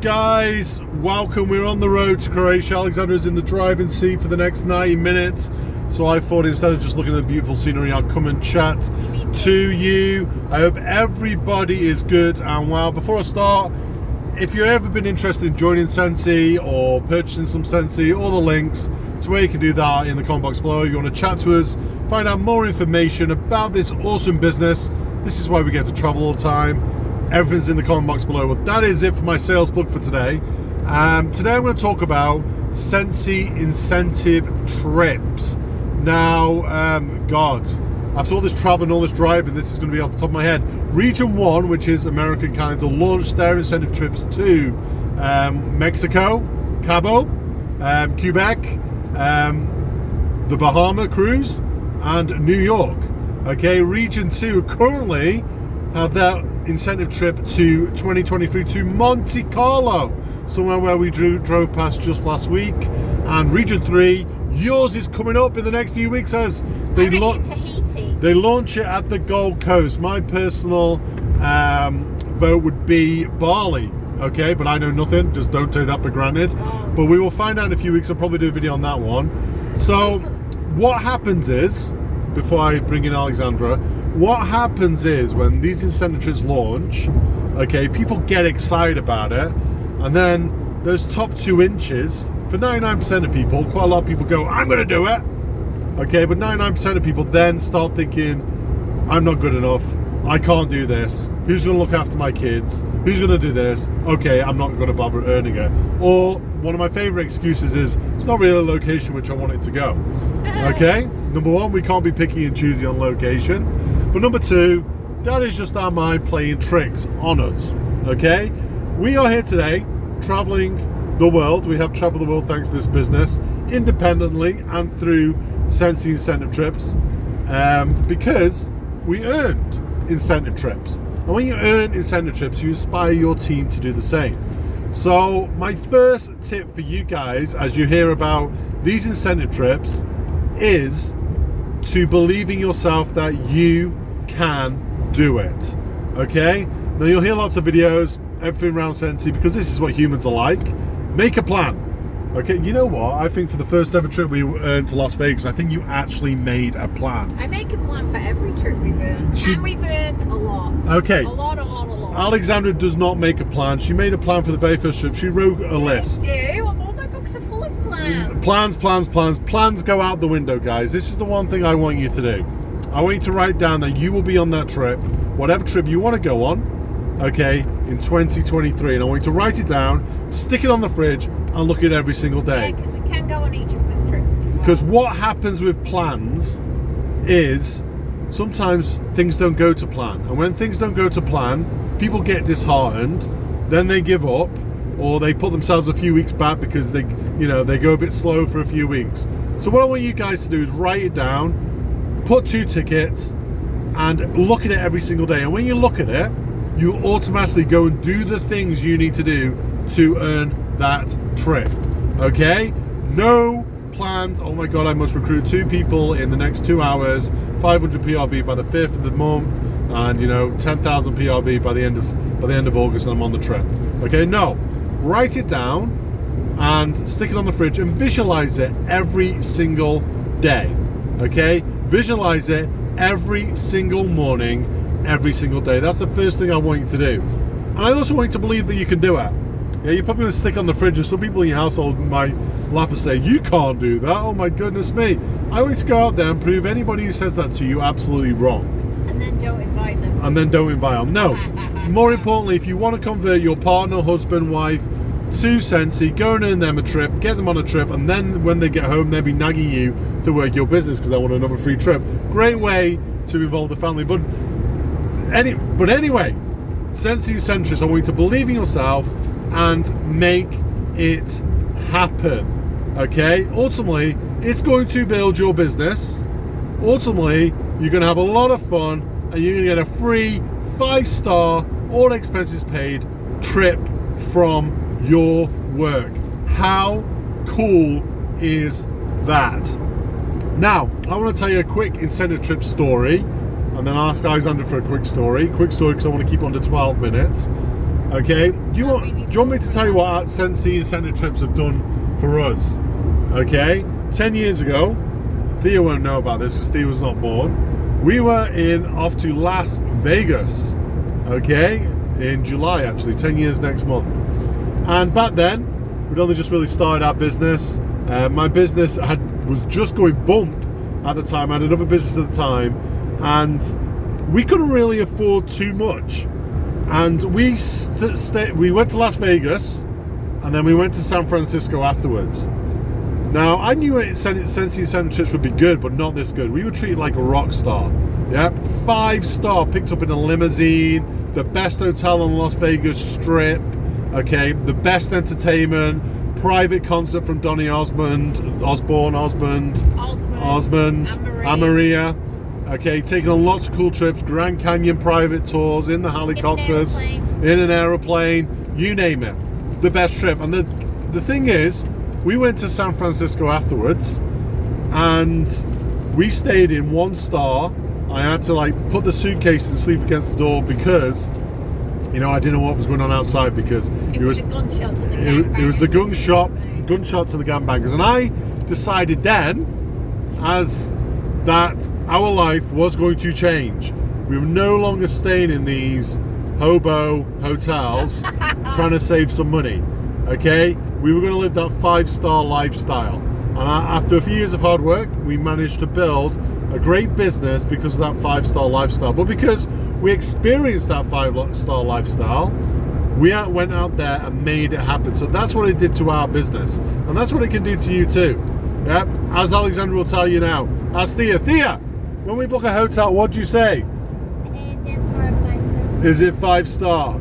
Guys, welcome. We're on the road to Croatia. Alexandra's in the driving seat for the next 90 minutes. So I thought instead of just looking at the beautiful scenery, I'll come and chat to you. I hope everybody is good and well. Before I start, if you've ever been interested in joining Scentsy or purchasing some Scentsy, all the links to where you can do that in the comment box below. You want to chat to us, find out more information about this awesome business. This is why we get to travel all the time. Everything's in the comment box below. Well, that is it for my sales plug for today. Today I'm going to talk about Scentsy Incentive trips. Now, God, after all this travel and all this driving, this is going to be off the top of my head. Region 1, which is American Canada, launched their incentive trips to Mexico, Cabo, Quebec, the Bahama cruise, and New York. Okay, Region 2 currently have their incentive trip to 2023 to Monte Carlo, somewhere where we drove past just last week. And Region 3, yours is coming up in the next few weeks as they launch it at the Gold Coast. My personal vote would be Bali, okay, but I know nothing, just don't take that for granted. But we will find out in a few weeks. I'll probably do a video on that one. So what happens is, before I bring in Alexandra, what happens is when these incentive trips launch, okay, people get excited about it, and then those top 2 inches, for 99% of people, quite a lot of people go, I'm going to do it, okay, but 99% of people then start thinking, I'm not good enough, I can't do this, who's going to look after my kids, who's going to do this, okay, I'm not going to bother earning it. Or one of my favorite excuses is, it's not really a location which I want it to go, okay. Number 1, we can't be picky and choosy on location. But number 2, that is just our mind playing tricks on us, okay? We are here today traveling the world. We have traveled the world thanks to this business, independently and through Scentsy Incentive trips, because we earned incentive trips. And when you earn incentive trips, you inspire your team to do the same. So my first tip for you guys, as you hear about these incentive trips, is to believe in yourself that you can do it, okay? Now you'll hear lots of videos, everything around Scentsy, because this is what humans are like. Make a plan, okay? You know what? I think for the first ever trip we earned to Las Vegas, I think you actually made a plan. I make a plan for every trip we've earned, and we've earned a lot. Okay. A lot. Alexandra does not make a plan. She made a plan for the very first trip. She wrote a list. I do. All my books are full of plans. Plans go out the window, guys. This is the one thing I want you to do. I want you to write down that you will be on that trip, whatever trip you want to go on, okay, in 2023. And I want you to write it down, stick it on the fridge, and look at it every single day. Yeah, because we can go on each other's trips as well. Because what happens with plans is sometimes things don't go to plan. And when things don't go to plan, people get disheartened, then they give up, or they put themselves a few weeks back because they go a bit slow for a few weeks. So what I want you guys to do is write it down, put 2 tickets, and look at it every single day. And when you look at it, you automatically go and do the things you need to do to earn that trip, okay? No plans, oh my God, I must recruit 2 people in the next 2 hours, 500 PRV by the 5th of the month, and 10,000 PRV by the end of August, and I'm on the trip. Okay, no, write it down and stick it on the fridge and visualize it every single day. Okay, visualize it every single morning, every single day. That's the first thing I want you to do. And I also want you to believe that you can do it. Yeah, you're probably going to stick on the fridge, and some people in your household might laugh and say, you can't do that, oh my goodness me. I want you to go out there and prove anybody who says that to you absolutely wrong. And then don't invite them. No. More importantly, if you want to convert your partner, husband, wife to Scentsy, go and earn them a trip, get them on a trip, and then when they get home, they'll be nagging you to work your business because they want another free trip. Great way to involve the family. But anyway, Scentsy Incentive, I want you to believe in yourself and make it happen. Okay? Ultimately, it's going to build your business. Ultimately, you're going to have a lot of fun, and you're going to get a free 5-star, all expenses paid trip from your work. How cool is that? Now, I want to tell you a quick incentive trip story, and then ask Alexandra for a quick story because I want to keep under 12 minutes. Okay, do you want you want me to tell you what our Scentsy Incentive trips have done for us? Okay, 10 years ago, Thea won't know about this because Thea was not born. We were off to Las Vegas, okay, in July actually, 10 years next month. And back then, we'd only just really started our business. My business was just going bump at the time. I had another business at the time, and we couldn't really afford too much. And we went to Las Vegas, and then we went to San Francisco afterwards. Now, I knew Scentsy Incentive trips would be good, but not this good. We were treated like a rock star. Yeah, 5-star, picked up in a limousine, the best hotel on Las Vegas Strip, okay, the best entertainment, private concert from Donny Osmond, Maria. Okay, taking on lots of cool trips, Grand Canyon private tours, in the helicopters, in an aeroplane, you name it. The best trip. And the thing is, we went to San Francisco afterwards, and we stayed in 1-star. I had to put the suitcase and sleep against the door because, I didn't know what was going on outside because it was the gunshots to the gangbangers. And I decided then, that our life was going to change. We were no longer staying in these hobo hotels trying to save some money. Okay, we were going to live that 5-star lifestyle, and after a few years of hard work, we managed to build a great business because of that 5-star lifestyle. But because we experienced that 5-star lifestyle, we went out there and made it happen. So that's what it did to our business, and that's what it can do to you too. Yeah, as Alexandra will tell you now. Ask Thea. Thea, when we book a hotel, what do you say? Is it 5-star?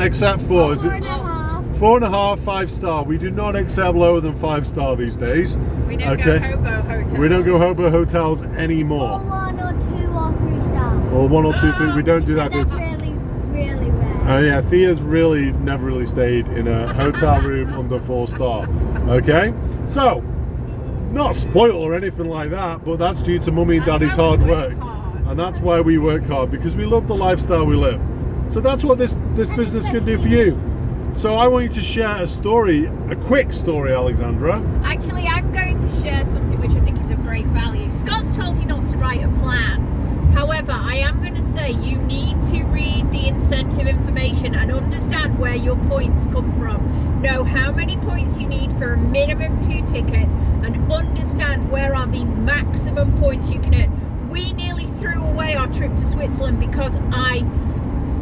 Except for, is it 4.5, 5-star? We do not accept lower than 5-star these days. We don't go hobo hotels. We don't go hobo hotels anymore. Or 1 or 2 or 3 stars. Or 1 or 2, 3. We don't do that. That's really, really rare. Yeah, Thea's never really stayed in a hotel room under 4-star. Okay, so not spoiled or anything like that, but that's due to Mummy and Daddy's hard work, and that's why we work hard, because we love the lifestyle we live. So that's what this business can do for you. So I want you to share a quick story, Alexandra. Actually, I'm going to share something which I think is of great value. Scott's told you not to write a plan. However, I am going to say you need to read the incentive information and understand where your points come from. Know how many points you need for a minimum 2 tickets, and understand where are the maximum points you can earn. We nearly threw away our trip to Switzerland because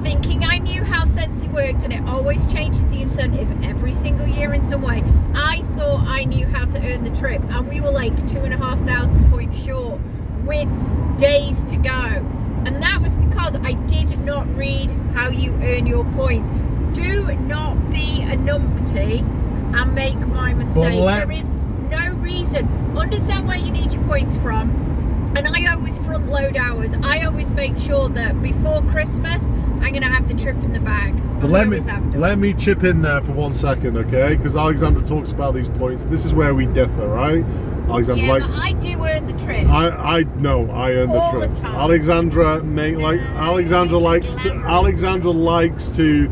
thinking I knew how Scentsy worked, and it always changes the incentive every single year in some way. I thought I knew how to earn the trip, and we were like 2,500 points short with days to go. And that was because I did not read how you earn your points. Do not be a numpty and make my mistake. There is no reason. Understand where you need your points from. And I always front load hours. I always make sure that before Christmas, I'm going to have the trip in the bag. But let me chip in there for 1 second, okay? Because Alexandra talks about these points. This is where we differ, right? Alexandra likes. I do earn the trip. I know I earn the trip. Alexandra likes to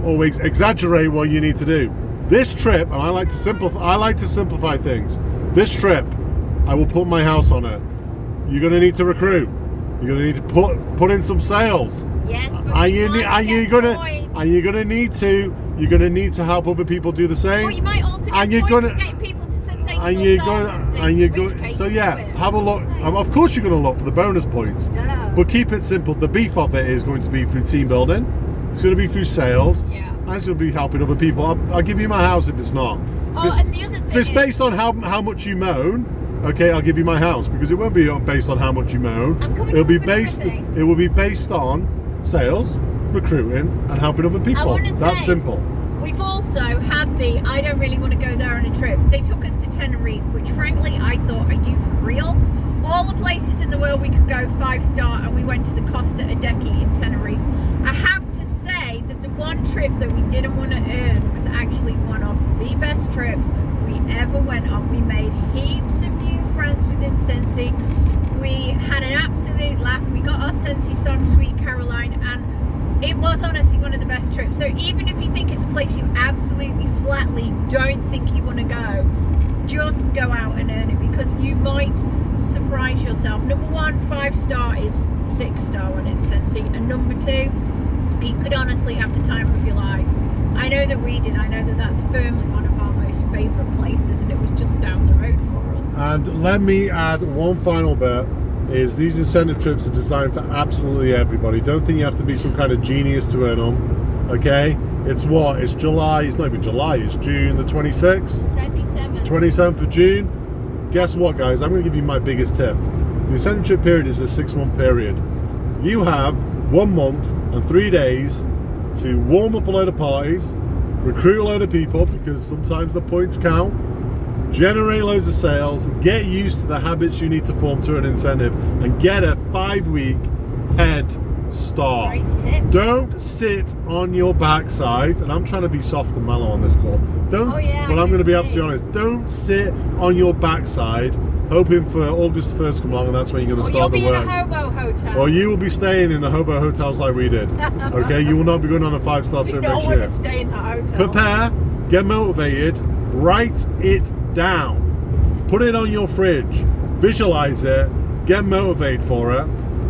always exaggerate what you need to do. This trip, and I like to simplify things. This trip, I will put my house on it. You're going to need to recruit. You're going to need to put in some sales. Yes, but you're going to need to help other people do the same. Or you might also get getting people to sensational so yeah, have a look. Of course you're going to look for the bonus points. Yeah. But keep it simple. The beef of it is going to be through team building. It's going to be through sales. Yeah. And it's going to be helping other people. I'll give you my house if it's not. And the other thing if it's based on how much you moan, okay, I'll give you my house, because it won't be based on how much you moan. It will be based on sales, recruiting, and helping other people. That's simple. We've also had I don't really want to go there on a trip. They took us to Tenerife, which frankly I thought, are you for real? All the places in the world we could go 5-star, and we went to the Costa Adeje in Tenerife. I have to say that the one trip that we didn't want to earn was actually one of the best trips we ever went on. We made heaps of new friends within Scentsy. We had an absolute laugh. We got our Scentsy song Sweet Caroline, and It was honestly one of the best trips. So even if you think it's a place you absolutely flatly don't think you want to go, just go out and earn it, because you might surprise yourself. Number one, 5-star is 6-star when it's Scentsy, and number two, you could honestly have the time of your life. I know that we did. I know that that's firmly one of our most favourite places, and it was just down the road for us. And let me add one final bit, is these incentive trips are designed for absolutely everybody. Don't think you have to be some kind of genius to earn them, okay? It's what? It's July, it's not even July, it's June the 26th? 27th of June. Guess what, guys? I'm going to give you my biggest tip. The incentive trip period is a 6-month period. You have 1 month and 3 days to warm up a load of parties, recruit a load of people, because sometimes the points count, generate loads of sales, get used to the habits you need to form to an incentive, and get a 5-week head start. Great tip. Don't sit on your backside, and I'm trying to be soft and mellow on this call. Don't, oh, yeah, but I'm going to be absolutely honest. Don't sit on your backside hoping for August 1st to come along, and that's when you're going to start the work. Or you'll be in a hobo hotel. Or you will be staying in the hobo hotels like we did. Okay, you will not be going on a 5-star trip next year. You don't want to stay in that hotel. Prepare, get motivated, write it down, put it on your fridge, visualize it, get motivated for it.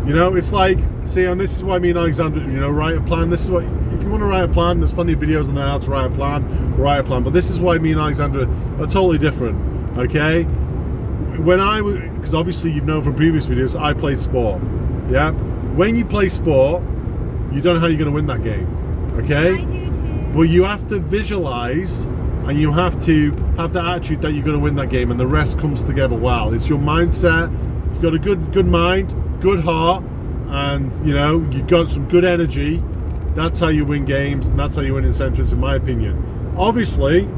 You know, it's like, see, and this is why me and Alexandra, you know, write a plan. This is what, if you want to write a plan, there's plenty of videos on there how to write a plan. But this is why me and Alexandra are totally different, okay? When I was, because obviously you've known from previous videos, I played sport, yeah? When you play sport, you don't know how you're going to win that game, okay? I do too. But you have to visualize, and you have to have the attitude that you're going to win that game, and the rest comes together well. It's your mindset. If you've got a good mind, good heart, and you know you've got some good energy, that's how you win games, and that's how you win incentives, in my opinion. Obviously,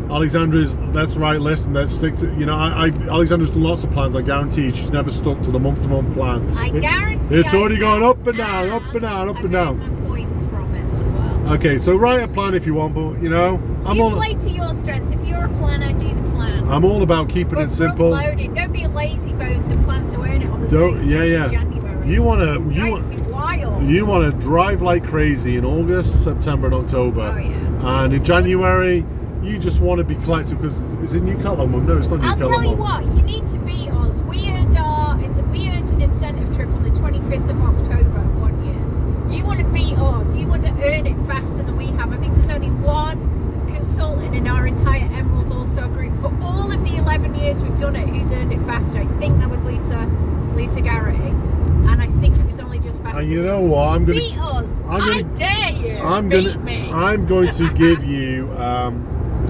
Alexandra's, let's write list and let's stick to, you know, Alexandra's done lots of plans. I guarantee she's never stuck to the month-to-month plan. I guarantee it's already gone up and down, up and down, up and down. My points from it as well. Okay, so write a plan if you want, but you know, You play to your strengths. If you're a planner, do the plan. I'm all about keeping it simple. Loaded. Don't be a lazy bones and plan to earn it on the 6th of January. You want to drive like crazy in August, September, and October. Oh yeah. And in January, you just want to be collective, because is it New Catalog Month? No, it's not New Catalog Month. I'll tell you what, you need to beat us. We earned an incentive trip on the 25th of October one year. You want to beat us. You want to earn it faster than we have. I think there's only one consultant in our entire Emeralds All-Star group for all of the 11 years we've done it who's earned it faster. I think that was Lisa Garrity, and I think it was only just faster. And you know what? I'm going to beat us. I dare you. Beat me. I'm going to give you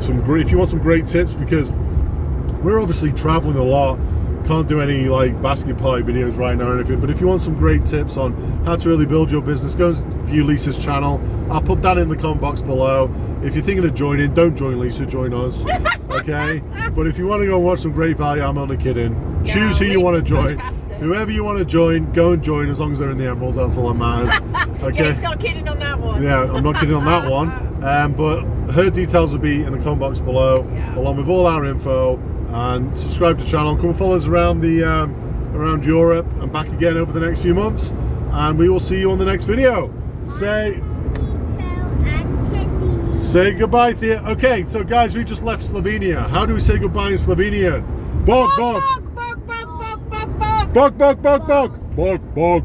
if you want some great tips, because we're obviously traveling a lot, can't do any like basket party videos right now or anything, but if you want some great tips on how to really build your business, go view Lisa's channel. I'll put that in the comment box below. If you're thinking of joining, don't join Lisa, join us, okay? But if you want to go and watch some great value, I'm only kidding. Yeah, Choose who you want to join. Fantastic. Whoever you want to join, go and join, as long as they're in the Emeralds. That's all that matters. Okay. Yeah, he's not kidding on that one. Yeah, I'm not kidding on that one. But her details will be in the comment box below, along with all our info. And subscribe to the channel. Come follow us around around Europe and back again over the next few months. And we will see you on the next video. Say goodbye, Thea. Okay, so guys, we just left Slovenia. How do we say goodbye in Slovenian? Bog, bog. Bog, bog, bog, bog, bog. Bog, bog, bog, bog. Bog, bog.